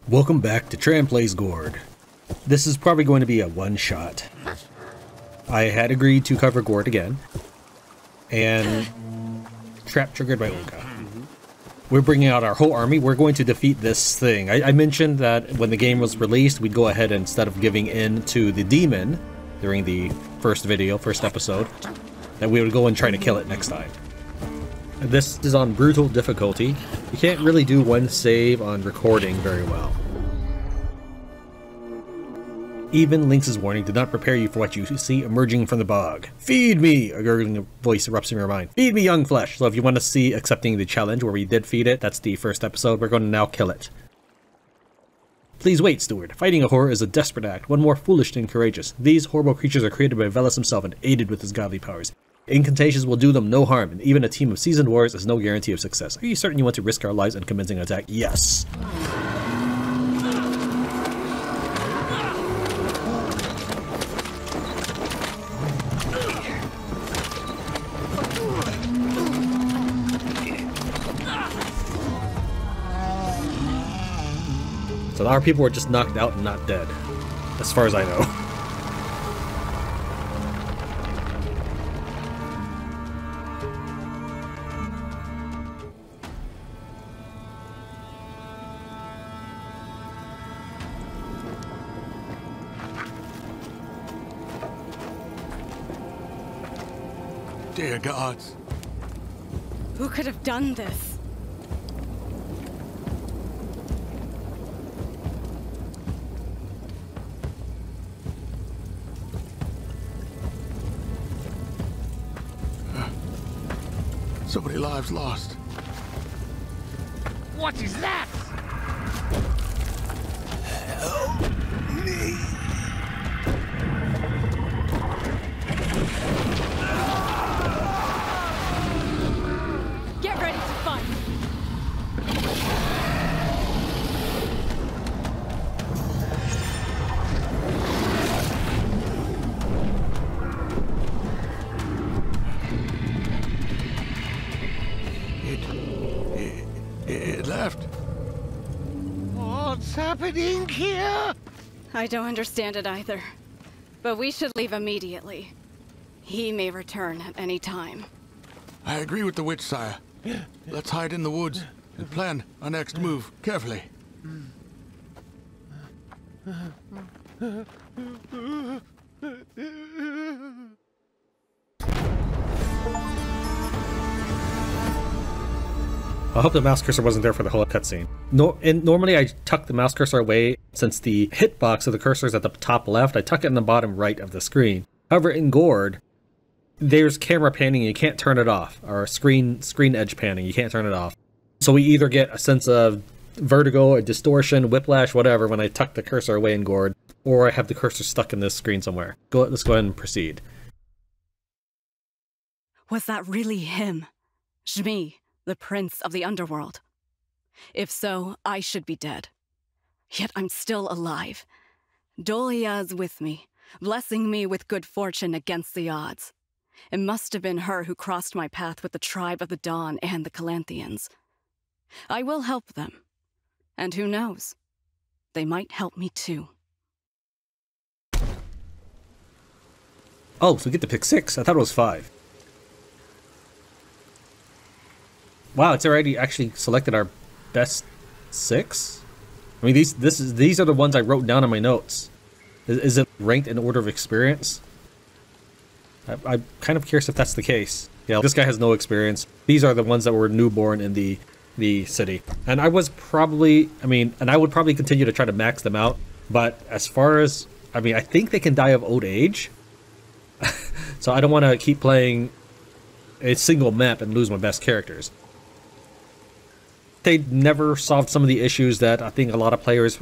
Welcome back to Tran Plays Gord. This is probably going to be a one-shot. I had agreed to cover Gord again, and trap triggered by Olga. We're bringing out our whole army. We're going to defeat this thing. I mentioned that when the game was released, we'd go ahead and instead of giving in to the demon during the first episode, that we would go and try to kill it next time. This is on brutal difficulty. You can't really do one save on recording very well. Even Lynx's warning did not prepare you for what you see emerging from the bog. Feed me! A gurgling voice erupts in your mind. Feed me young flesh! So if you want to see accepting the challenge where we did feed it, that's the first episode, we're going to now kill it. Please wait, steward. Fighting a horror is a desperate act, one more foolish than courageous. These horrible creatures are created by Veles himself and aided with his godly powers. Incantations will do them no harm, and even a team of seasoned warriors is no guarantee of success. Are you certain you want to risk our lives in commencing an attack? Yes. So our people were just knocked out and not dead, as far as I know. Dear gods. Who could have done this? So many lives lost. What is that? Help me. Get ready to fight! It left. What's happening here? I don't understand it either. But we should leave immediately. He may return at any time. I agree with the witch, sire. Let's hide in the woods and plan our next move carefully. I hope the mouse cursor wasn't there for the whole cutscene. Normally I tuck the mouse cursor away since the hitbox of the cursor is at the top left. I tuck it in the bottom right of the screen. However, in Gord, there's camera panning, you can't turn it off, or screen edge panning, you can't turn it off. So we either get a sense of vertigo, or distortion, whiplash, whatever when I tuck the cursor away in Gord, or I have the cursor stuck in this screen somewhere. Let's go ahead and proceed. Was that really him? Zmij, the prince of the underworld? If so, I should be dead. Yet I'm still alive. Dolia's with me, blessing me with good fortune against the odds. It must have been her who crossed my path with the tribe of the Dawn and the Calanthians. I will help them. And who knows? They might help me too. Oh, so we get to pick 6. I thought it was 5. Wow, it's already actually selected our best 6? I mean, these are the ones I wrote down in my notes. Is it ranked in order of experience? I'm kind of curious if that's the case. Yeah, this guy has no experience. These are the ones that were newborn in the city. And I would probably continue to try to max them out. But as far as, I think they can die of old age. So I don't want to keep playing a single map and lose my best characters. They never solved some of the issues that I think a lot of players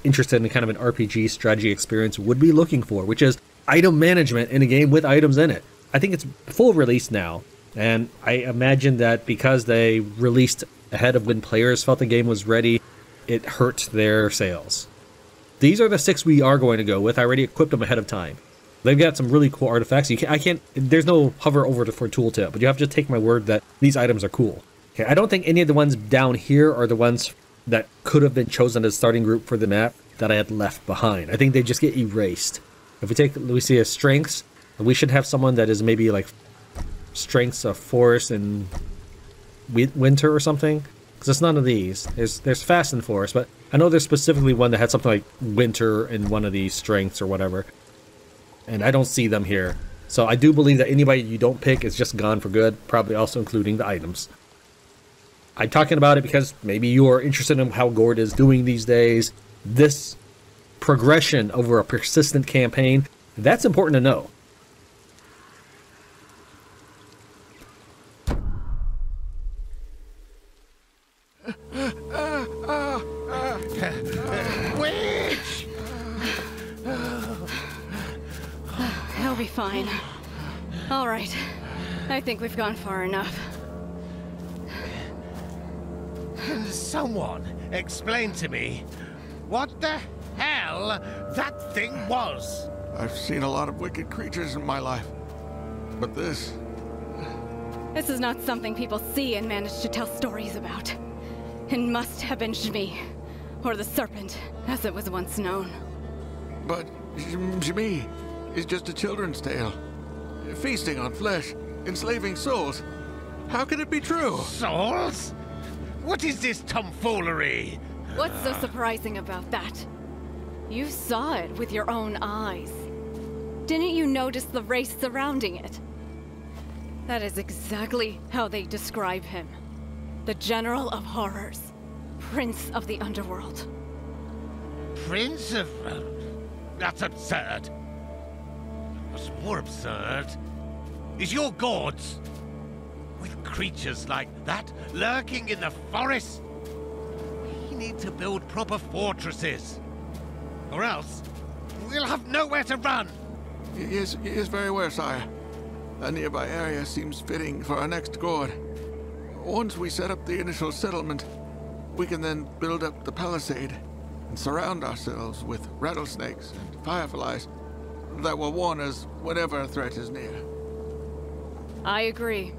interested in kind of an RPG strategy experience would be looking for, which is item management in a game with items in it. I think it's full release now, and I imagine that because they released ahead of when players felt the game was ready, it hurt their sales. These are the 6 we are going to go with. I already equipped them ahead of time. They've got some really cool artifacts. There's no hover over for tooltip, but you have to take my word that these items are cool. Okay, I don't think any of the ones down here are the ones that could have been chosen as starting group for the map that I had left behind. I think they just get erased. If we see a strengths, we should have someone that is maybe like strengths of forest and winter or something. Because it's none of these. There's fast and forest, but I know there's specifically one that had something like winter in one of these strengths or whatever. And I don't see them here. So I do believe that anybody you don't pick is just gone for good, probably also including the items. I'm talking about it because maybe you are interested in how Gord is doing these days. This progression over a persistent campaign, that's important to know. Witch! He'll be fine. All right. I think we've gone far enough. Someone explain to me what the hell that thing was. I've seen a lot of wicked creatures in my life, but this... This is not something people see and manage to tell stories about. It must have been Zmij, or the serpent, as it was once known. But Zmij is just a children's tale. Feasting on flesh, enslaving souls. How can it be true? Souls? What is this tomfoolery? What's so surprising about that? You saw it with your own eyes. Didn't you notice the race surrounding it? That is exactly how they describe him. The General of Horrors. Prince of the Underworld. Prince of... that's absurd. What's more absurd is your gods. With creatures like that lurking in the forest, we need to build proper fortresses. Or else, we'll have nowhere to run. He is very well, sire. A nearby area seems fitting for our next Gord. Once we set up the initial settlement, we can then build up the palisade and surround ourselves with rattlesnakes and fireflies that will warn us whenever a threat is near. I agree.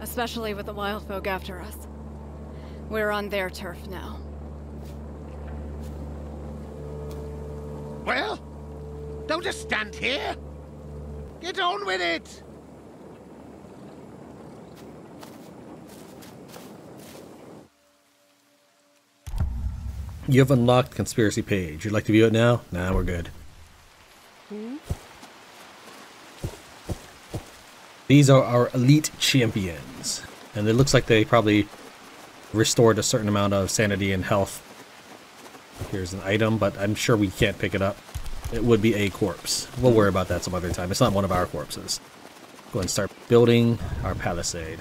Especially with the wild folk after us. We're on their turf now. Well, don't just stand here. Get on with it. You have unlocked conspiracy page. You'd like to view it now? Nah, we're good. These are our elite champions. And it looks like they probably restored a certain amount of sanity and health. Here's an item, but I'm sure we can't pick it up. It would be a corpse. We'll worry about that some other time. It's not one of our corpses. Go ahead and start building our palisade.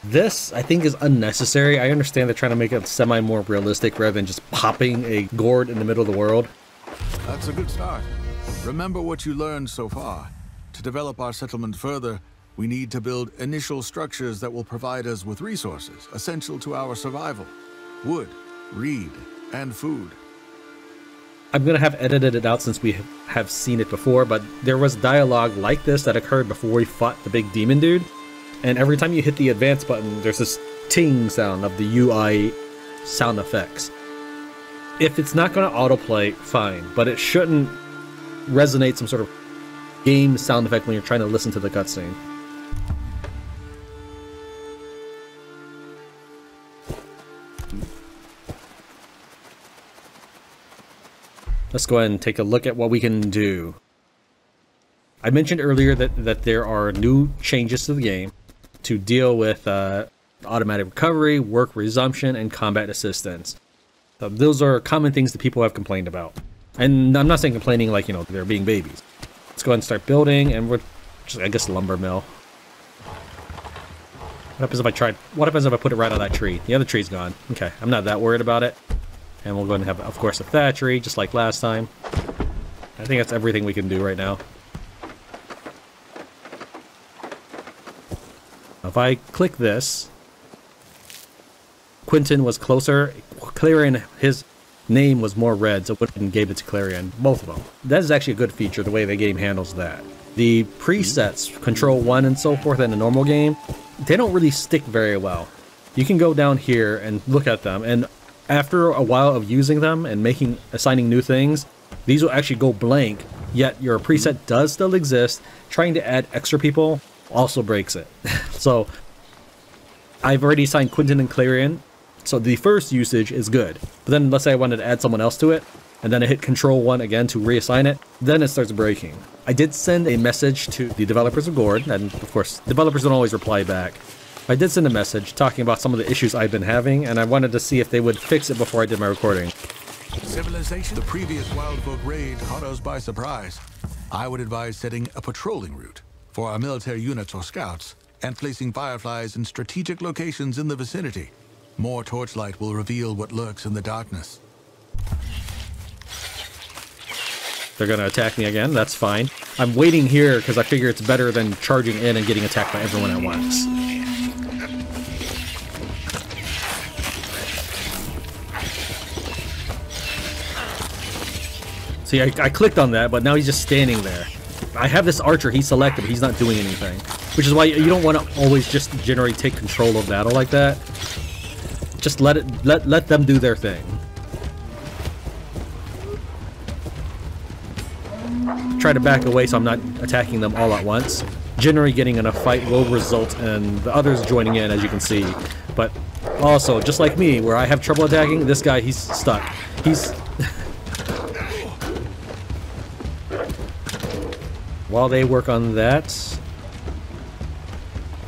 This, I think, is unnecessary. I understand they're trying to make it semi-more realistic rather than just popping a Gord in the middle of the world. That's a good start. Remember what you learned so far. To develop our settlement further, we need to build initial structures that will provide us with resources essential to our survival. Wood, reed, and food. I'm going to have edited it out since we have seen it before, but there was dialogue like this that occurred before we fought the big demon dude. And every time you hit the advance button, there's this ting sound of the UI sound effects. If it's not going to autoplay, fine, but it shouldn't resonate some sort of game sound effect when you're trying to listen to the cutscene. Let's go ahead and take a look at what we can do. I mentioned earlier that there are new changes to the game to deal with automatic recovery, work resumption, and combat assistance. So those are common things that people have complained about. And I'm not saying complaining like, you know, they're being babies. Let's go ahead and start building, and we're just, I guess, lumber mill. What happens if I put it right on that tree? The other tree's gone. Okay, I'm not that worried about it. And we'll go ahead and have, of course, a thatchery, just like last time. I think that's everything we can do right now. If I click this, Quentin was closer. Clarion, his name was more red, so Quentin gave it to Clarion. Both of them. That is actually a good feature, the way the game handles that. The presets, Control 1 and so forth in a normal game, they don't really stick very well. You can go down here and look at them, and after a while of using them and assigning new things, these will actually go blank, yet your preset does still exist. Trying to add extra people also breaks it. So I've already assigned Quentin and Clarion, so the first usage is good. But then let's say I wanted to add someone else to it, and then I hit Control 1 again to reassign it, then it starts breaking. I did send a message to the developers of Gord, and of course, developers don't always reply back. I did send a message talking about some of the issues I've been having, and I wanted to see if they would fix it before I did my recording. Civilization? The previous Wildfolk raid caught us by surprise. I would advise setting a patrolling route for our military units or scouts, and placing fireflies in strategic locations in the vicinity. More torchlight will reveal what lurks in the darkness. They're gonna attack me again, that's fine. I'm waiting here because I figure it's better than charging in and getting attacked by everyone at once. See, I clicked on that, but now he's just standing there. I have this archer, he's selected, but he's not doing anything. Which is why you don't want to always just generally take control of battle like that. Just let them do their thing. Try to back away so I'm not attacking them all at once. Generally getting in a fight will result in the others joining in, as you can see. But also, just like me, where I have trouble attacking, this guy, he's stuck. He's... While they work on that,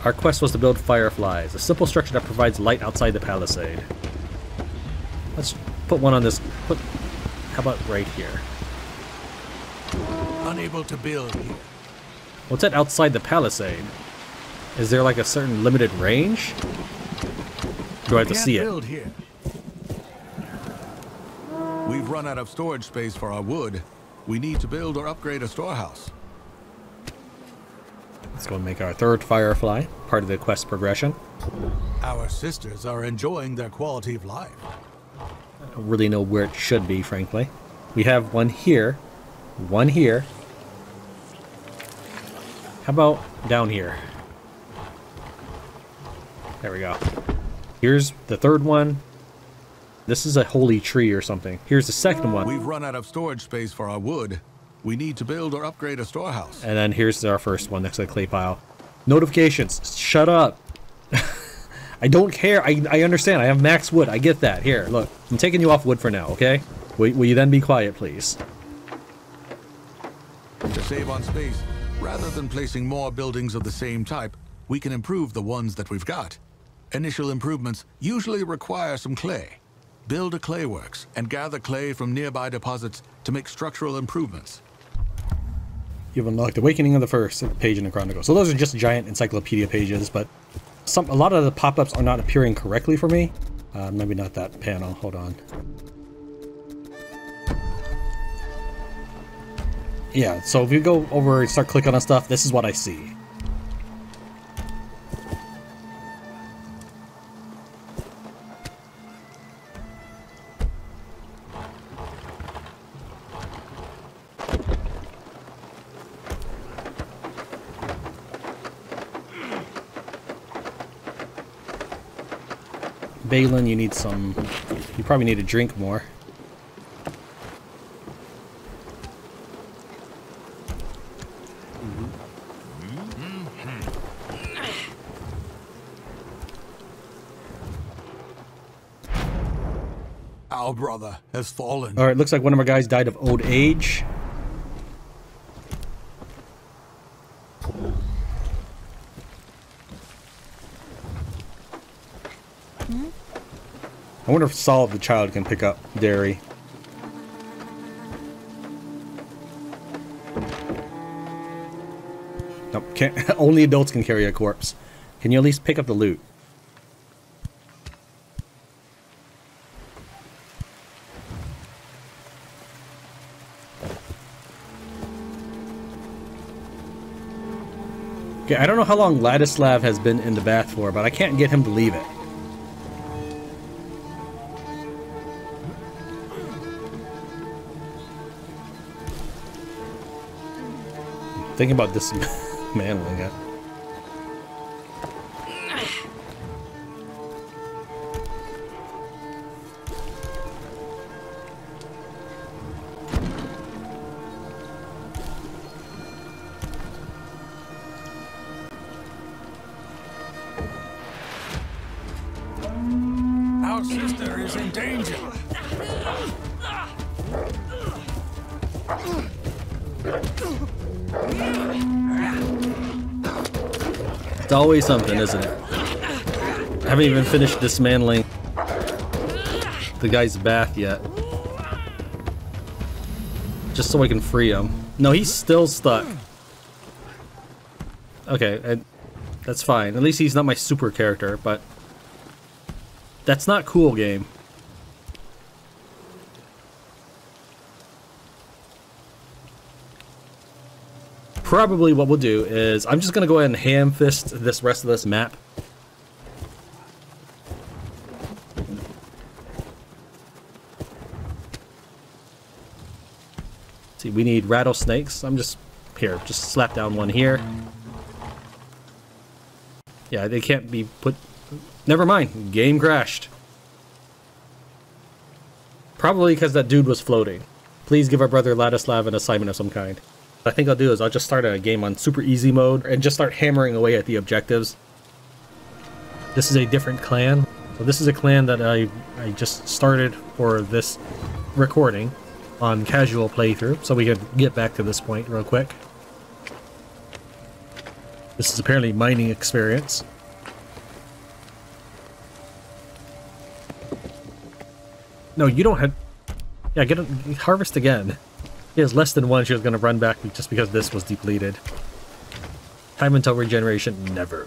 our quest was to build fireflies, a simple structure that provides light outside the palisade. Let's put one on this. How about right here? Unable to build here. What's that outside the palisade? Is there like a certain limited range? Do I have to see it? Build here. We've run out of storage space for our wood. We need to build or upgrade a storehouse. Let's go and make our third firefly, part of the quest progression. Our sisters are enjoying their quality of life. I don't really know where it should be, frankly. We have one here, one here. How about down here? There we go. Here's the third one. This is a holy tree or something. Here's the second one. We've run out of storage space for our wood. We need to build or upgrade a storehouse. And then here's our first one next to the clay pile. Notifications. Shut up. I don't care. I understand. I have max wood. I get that. Here, look. I'm taking you off wood for now, okay? Will you then be quiet, please? To save on space, rather than placing more buildings of the same type, we can improve the ones that we've got. Initial improvements usually require some clay. Build a clay works and gather clay from nearby deposits to make structural improvements. You've unlocked Awakening of the First page in the Chronicle. So those are just giant encyclopedia pages, but a lot of the pop-ups are not appearing correctly for me. Maybe not that panel. Hold on. Yeah, so if you go over and start clicking on stuff, this is what I see. Balin, you need some... You probably need to drink more. Our brother has fallen. Alright, looks like one of our guys died of old age. I wonder if Saul the child can pick up dairy. Nope, can't. Only adults can carry a corpse. Can you at least pick up the loot? Okay, I don't know how long Ladislav has been in the bath for, but I can't get him to leave it. Thinking about dismantling it. Our sister is in danger. It's always something, isn't it? I haven't even finished dismantling the guy's bath yet. Just so I can free him. No, he's still stuck. Okay, that's fine. At least he's not my super character, but that's not cool, game. Probably what we'll do is I'm just gonna go ahead and ham fist this rest of this map. See, we need rattlesnakes. I'm just slap down one here. Yeah, they can't be put. Never mind. Game crashed. Probably because that dude was floating. Please give our brother Ladislav an assignment of some kind. What I think I'll do is I'll just start a game on super easy mode and just start hammering away at the objectives. This is a different clan. So this is a clan that I just started for this recording on casual playthrough, so we could get back to this point real quick. This is apparently mining experience. No, you don't have... Yeah, harvest again. He has less than one. She was going to run back just because this was depleted. Time until regeneration, never.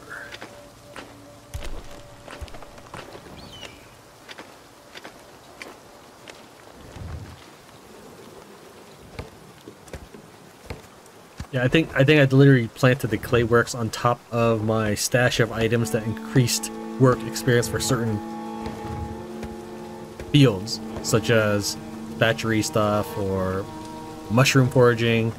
Yeah, I think I'd literally planted the clay works on top of my stash of items that increased work experience for certain fields, such as thatchery stuff or mushroom foraging,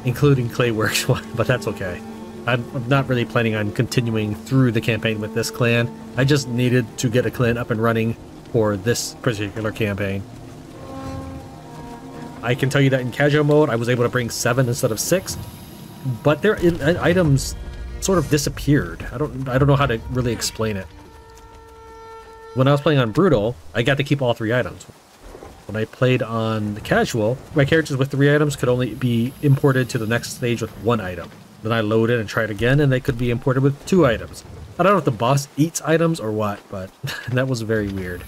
including clay works, but that's okay. I'm not really planning on continuing through the campaign with this clan. I just needed to get a clan up and running for this particular campaign. I can tell you that in casual mode, I was able to bring 7 instead of 6, but their items sort of disappeared. I don't know how to really explain it. When I was playing on Brutal, I got to keep all 3 items. When I played on the casual, my characters with 3 items could only be imported to the next stage with 1 item. Then I loaded and tried again, and they could be imported with 2 items. I don't know if the boss eats items or what, but that was very weird.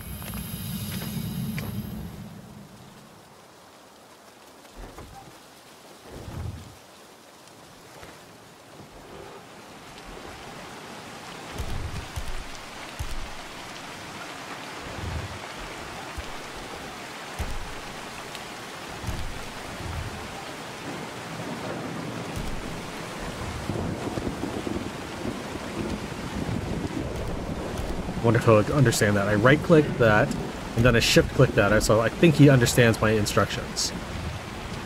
Wonderful to understand that. I right-click that, and then I shift-click that, so I think he understands my instructions.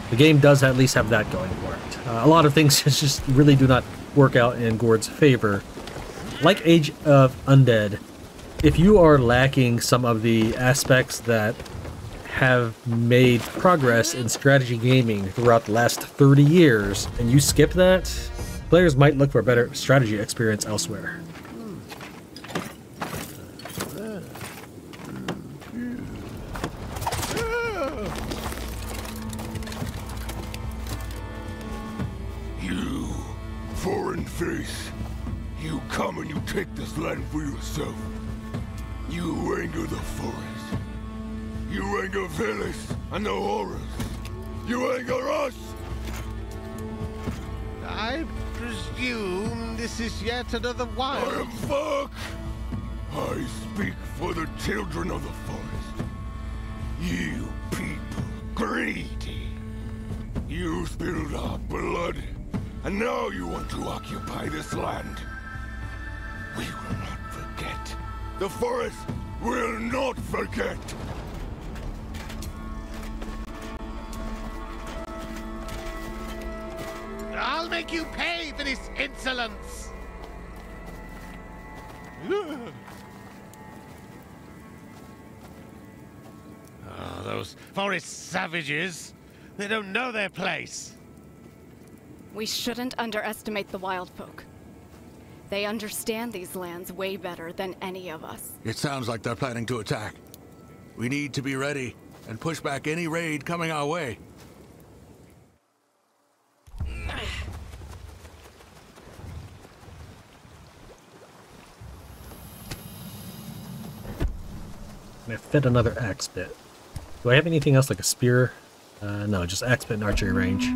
The game does at least have that going for it. A lot of things just really do not work out in Gord's favor. Like Age of Undead, if you are lacking some of the aspects that have made progress in strategy gaming throughout the last 30 years, and you skip that, players might look for a better strategy experience elsewhere. Face, you come and you take this land for yourself. You anger the forest. You anger Veles and the horrors. You anger us. I presume this is yet another wild. I am fuck. I speak for the children of the forest. You people, greedy. You spilled our blood. And now you want to occupy this land. We will not forget. The forest will not forget. I'll I'll make you pay for this insolence! Oh, those forest savages. They don't know their place. We shouldn't underestimate the wild folk. They understand these lands way better than any of us. It sounds like they're planning to attack. We need to be ready and push back any raid coming our way. Can I fit another axe bit? Do I have anything else like a spear? No, just axe bit and archery range.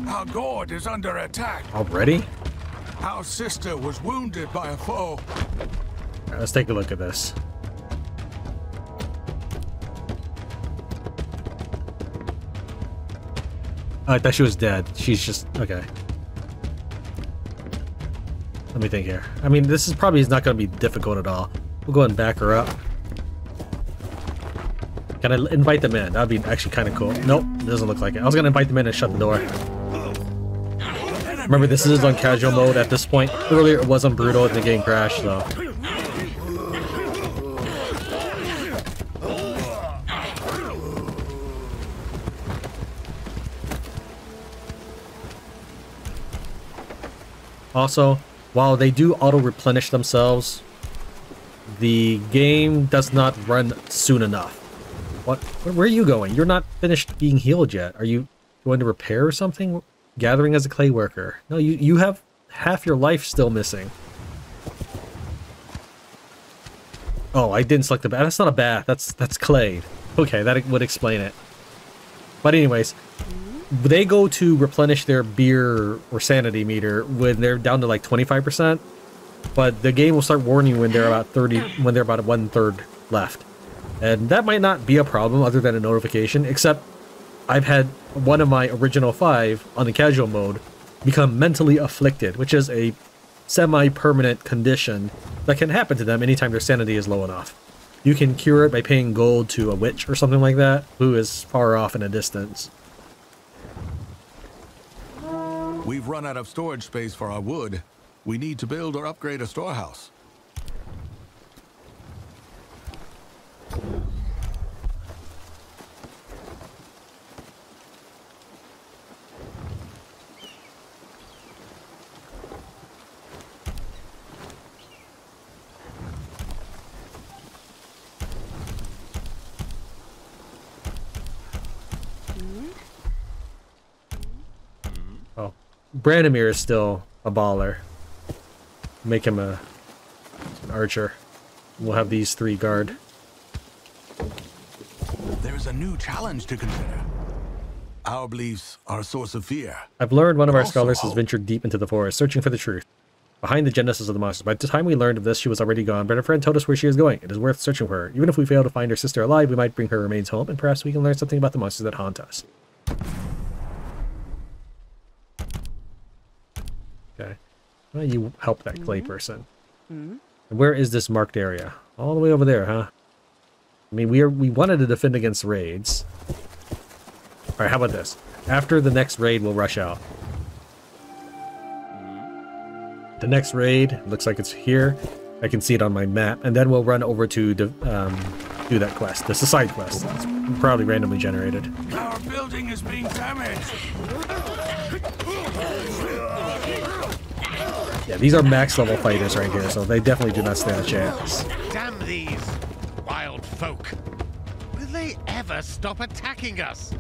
Our Gord is under attack. Already? Our sister was wounded by a foe. Alright, let's take a look at this. Oh, I thought she was dead. She's just... okay. Let me think here. I mean, this is probably not going to be difficult at all. We'll go ahead and back her up. Can I invite them in? That'd be actually kind of cool. Nope, it doesn't look like it. I was going to invite them in and shut the door. Remember, this is on casual mode at this point. Earlier it was on brutal and the game crashed, so... Also, while they do auto-replenish themselves, the game does not run soon enough. What? Where are you going? You're not finished being healed yet. Are you going to repair or something? Gathering as a clay worker. No, you have half your life still missing. Oh, I didn't select the bath. That's not a bath. That's clay. Okay, that would explain it. But anyways, they go to replenish their beer or sanity meter when they're down to like 25%. But the game will start warning you when they're about 30, when they're about 1/3 left. And that might not be a problem other than a notification, except I've had one of my original 5 on the casual mode become mentally afflicted, which is a semi-permanent condition that can happen to them anytime their sanity is low enough. You can cure it by paying gold to a witch or something like that, who is far off in a distance. We've run out of storage space for our wood. We need to build or upgrade a storehouse. Oh, Branimir is still a baller. Make him an archer. We'll have these 3 guard. There's a new challenge to consider. Our beliefs are a source of fear. I've learned one of our Also scholars has hope. ventured deep into the forest, searching for the truth. Behind the genesis of the monsters. By the time we learned of this, she was already gone, but her friend told us where she is going. It is worth searching for her. Even if we fail to find her sister alive, we might bring her remains home, and perhaps we can learn something about the monsters that haunt us. Okay. Well, you help that clay person. And where is this marked area? All the way over there, huh? I mean, we wanted to defend against raids. Alright, how about this? After the next raid, we'll rush out. The next raid, looks like it's here. I can see it on my map. And then we'll run over to do that quest. This is a side quest. It's probably randomly generated. Our building is being damaged. Yeah, these are max level fighters right here, so they definitely do not stand a chance. Damn these wild folk. Will they ever stop attacking us?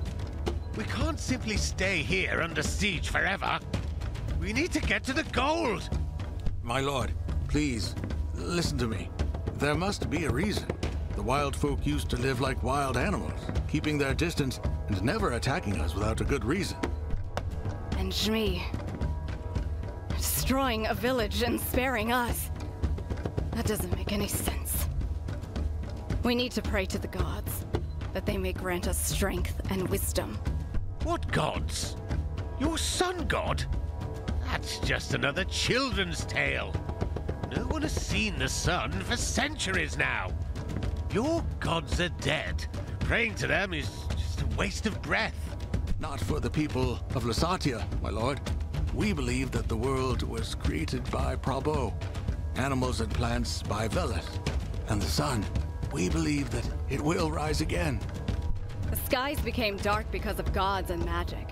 We can't simply stay here under siege forever. We need to get to the gold. My lord, please, listen to me. There must be a reason. The wild folk used to live like wild animals, keeping their distance and never attacking us without a good reason. And Zmij. Destroying a village and sparing us. That doesn't make any sense. We need to pray to the gods, that they may grant us strength and wisdom. What gods? Your sun god? That's just another children's tale. No one has seen the sun for centuries now. Your gods are dead. Praying to them is just a waste of breath. not for the people of Lysatia, my lord. We believe that the world was created by Prabo, animals and plants by Velet, and the sun. We believe that it will rise again. The skies became dark because of gods and magic.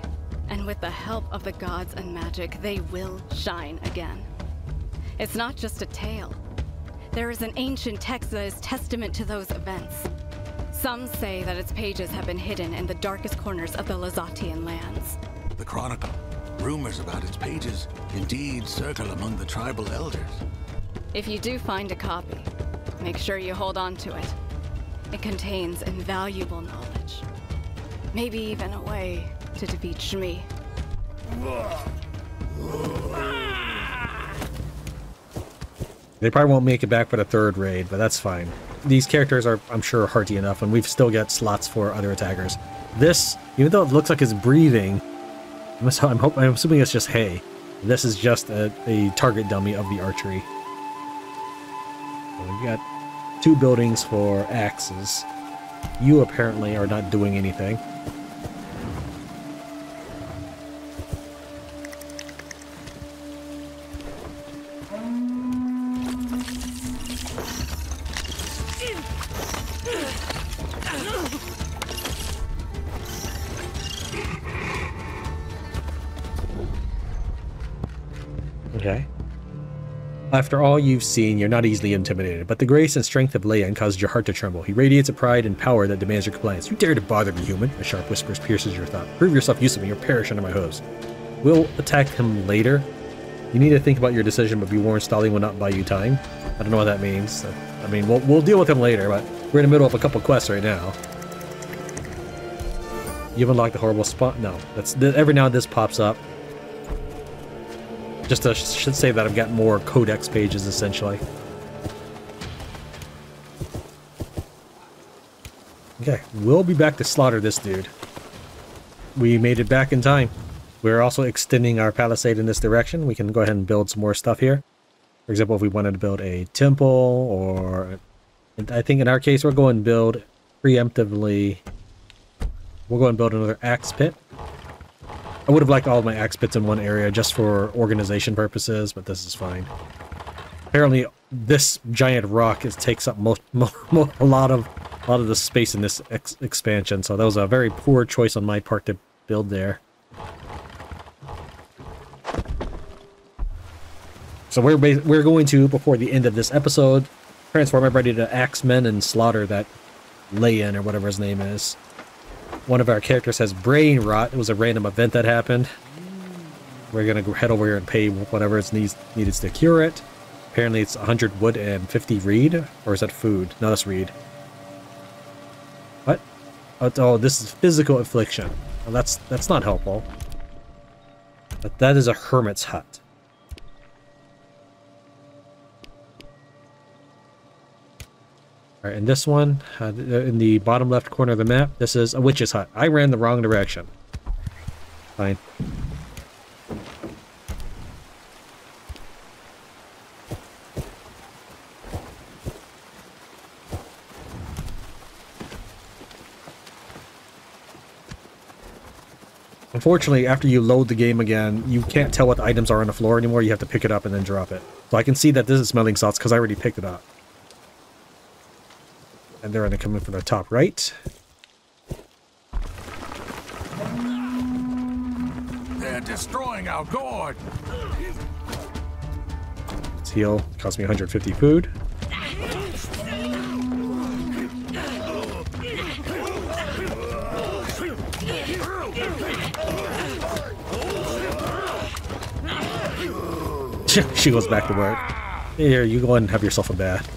And with the help of the gods and magic, they will shine again. It's not just a tale. There is an ancient text that is testament to those events. Some say that its pages have been hidden in the darkest corners of the Lysatian lands. The Chronicle. Rumors about its pages indeed circle among the tribal elders. If you do find a copy, make sure you hold on to it. It contains invaluable knowledge. Maybe even a way to defeat Zmij. They probably won't make it back for the third raid, but that's fine. These characters are, I'm sure, hearty enough, and we've still got slots for other attackers. This, even though it looks like it's breathing, I'm assuming it's just hay. This is just a target dummy of the archery. So we've got 2 buildings for axes. You apparently are not doing anything. Okay. After all you've seen, you're not easily intimidated, but the grace and strength of Leyin causes your heart to tremble. He radiates a pride and power that demands your compliance. You dare to bother me, human? A sharp whisper pierces your thought. Prove yourself useful and you'll perish under my hooves. We'll attack him later. You need to think about your decision, but be warned, stalling will not buy you time. I don't know what that means. I mean, we'll deal with him later, but we're in the middle of a couple quests right now. You've unlocked the horrible spot? No. Every now and this pops up. Just should say that I've got more codex pages, essentially. Okay, we'll be back to slaughter this dude. We made it back in time. We're also extending our palisade in this direction. We can go ahead and build some more stuff here. For example, if we wanted to build a temple, or... I think in our case, we're going to build preemptively... We'll go and build another axe pit. I would have liked all of my axe pits in one area just for organization purposes, but this is fine. Apparently, this giant rock takes up a lot of the space in this expansion, so that was a very poor choice on my part to build there. So we're going to, before the end of this episode, transform everybody to axemen and slaughter that Leyin or whatever his name is. One of our characters has brain rot. It was a random event that happened. We're going to head over here and pay whatever is needed to cure it. Apparently it's 100 wood and 50 reed. Or is that food? No, that's reed. What? Oh, this is physical affliction. Well, that's not helpful. But that is a hermit's hut. Alright, and this one, in the bottom left corner of the map, this is a witch's hut. I ran the wrong direction. Fine. Unfortunately, after you load the game again, you can't tell what the items are on the floor anymore. You have to pick it up and then drop it. So I can see that this is smelling salts because I already picked it up. And they're going to come in from the top right. They're destroying our Gord. Let's heal. Cost me 150 food. She goes back to work. Here, you go and have yourself a bath.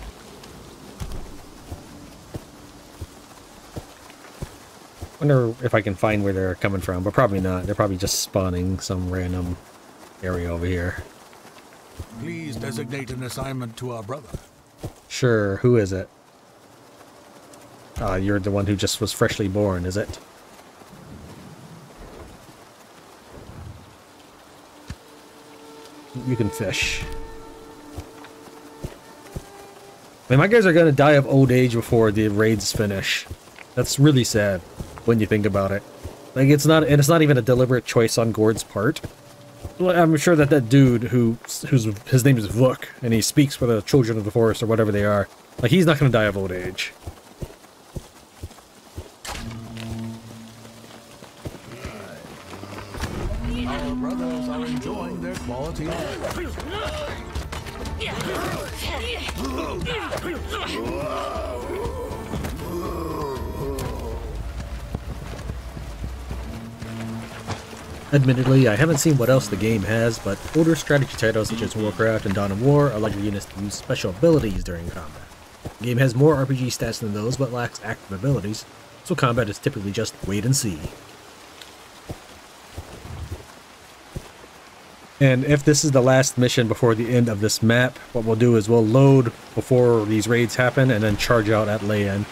Wonder if I can find where they're coming from, but probably not. They're probably just spawning some random area over here. Please designate an assignment to our brother. Sure, who is it? You're the one who just was freshly born, is it? You can fish. I mean, my guys are gonna die of old age before the raids finish. That's really sad when you think about it. Like, it's not even a deliberate choice on Gord's part. Well, I'm sure that that dude his name is Vuk, and he speaks for the children of the forest or whatever they are, like, he's not going to die of old age. Our brothers are enjoying their quality life. Admittedly, I haven't seen what else the game has, but older strategy titles such as Warcraft and Dawn of War allow your units to use special abilities during combat. The game has more RPG stats than those, but lacks active abilities, so combat is typically just wait and see. And if this is the last mission before the end of this map, what we'll do is we'll load before these raids happen and then charge out at Leyin.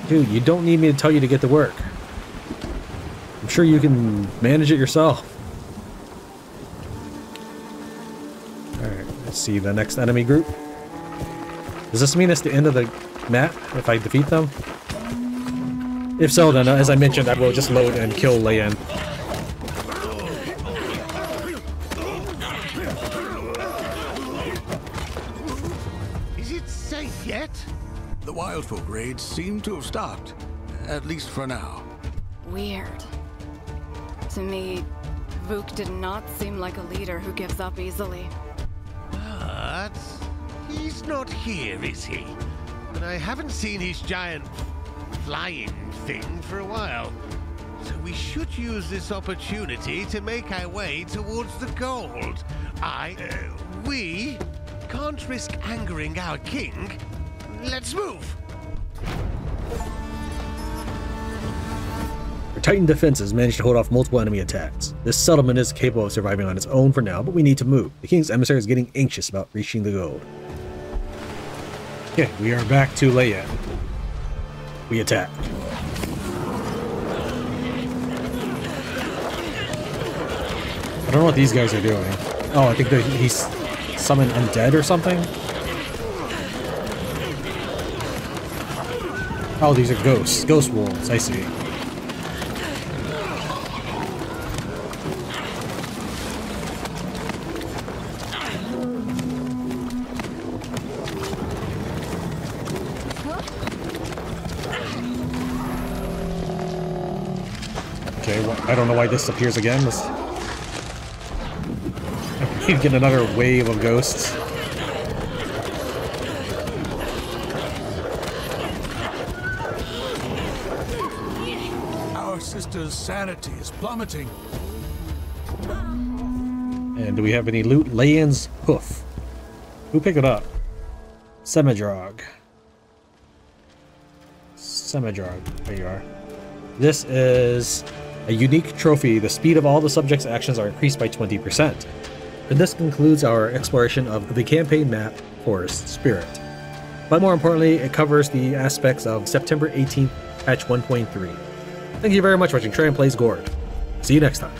Dude, you don't need me to tell you to get to work. I'm sure you can manage it yourself. Alright, let's see the next enemy group. Does this mean it's the end of the map if I defeat them? If so, then as I mentioned, I will just load and kill Leyin. Is it safe yet? The Wildfolk raids seem to have stopped, at least for now. Weird. To me, Vuk did not seem like a leader who gives up easily. But he's not here, is he? And I haven't seen his giant flying thing for a while. So we should use this opportunity to make our way towards the gold. We can't risk angering our king. Let's move! Our Titan defenses managed to hold off multiple enemy attacks. This settlement is capable of surviving on its own for now, but we need to move. The king's emissary is getting anxious about reaching the gold. Okay, we are back to Leyin. We attack. I don't know what these guys are doing. Oh, I think he's summoned undead or something? Oh, these are ghosts. Ghost wolves, I see. Okay, well, I don't know why this appears again. We need to get another wave of ghosts. Sister's sanity is plummeting. And do we have any loot? Leyin's hoof. Who picked it up? Semidrog. There you are. This is a unique trophy. The speed of all the subject's actions are increased by 20%. And this concludes our exploration of the campaign map, Forest Spirit. But more importantly, it covers the aspects of September 18th, patch 1.3. Thank you very much for watching. Tran plays Gord. See you next time.